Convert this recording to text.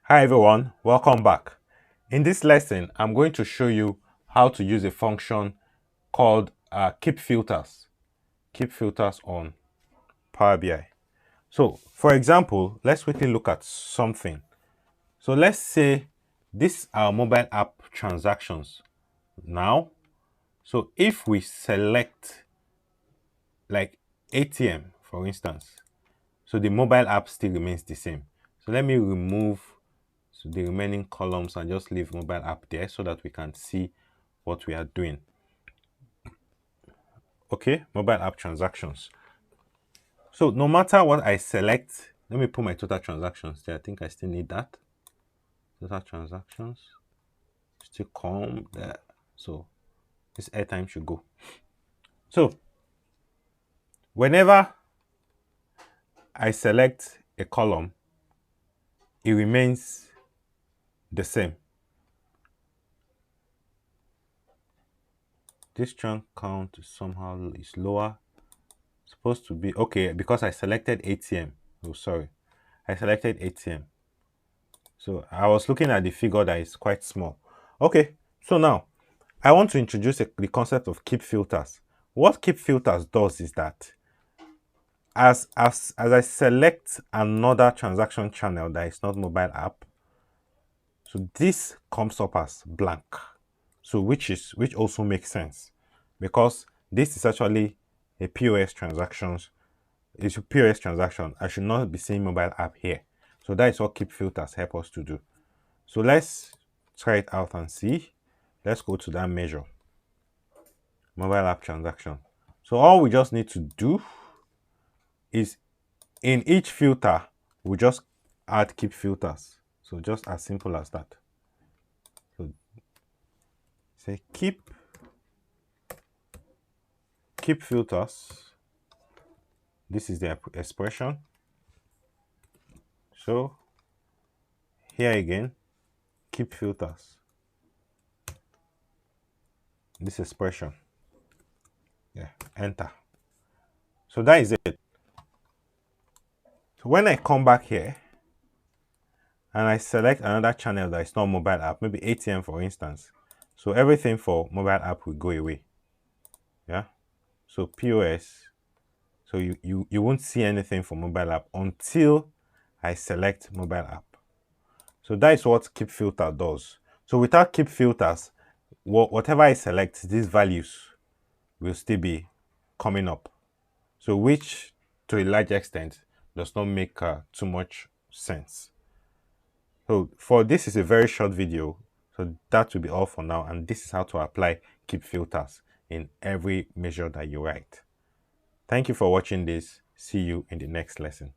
Hi everyone, welcome back. In this lesson, I'm going to show you how to use a function called keep filters. Keep filters on Power BI. So for example, let's quickly look at something. So let's say this are mobile app transactions now. So if we select like ATM, for instance, so the mobile app still remains the same. So let me remove the remaining columns and just leave mobile app there so that we can see what we are doing. Okay, mobile app transactions. So no matter what I select, let me put my total transactions there. I think I still need that. Total transactions still come there. So this airtime should go. So whenever I select a column, it remains the same. This chunk count somehow is lower. Supposed to be okay because I selected ATM. Oh, sorry, I selected ATM. So I was looking at the figure that is quite small. Okay, so now I want to introduce the concept of keep filters. What keep filters does is that as I select another transaction channel that is not mobile app, so this comes up as blank. So which also makes sense because this is actually a POS transactions. It's a POS transaction. I should not be seeing mobile app here. So that is what keep filters help us to do. So let's try it out and see. Let's go to that measure, mobile app transaction. So all we just need to do is in each filter, we just add keep filters. So just as simple as that. So say keep filters. This is the expression. So here again, keep filters. This expression. Yeah, enter. So that is it. So when I come back here and I select another channel that is not mobile app, maybe ATM for instance, so everything for mobile app will go away. Yeah. So POS, so you won't see anything for mobile app until I select mobile app. So that is what keep filter does. So without keep filters, whatever I select, these values will still be coming up. So which to a large extent does not make too much sense. So for this is a very short video. So that will be all for now. And this is how to apply keep filters in every measure that you write. Thank you for watching this. See you in the next lesson.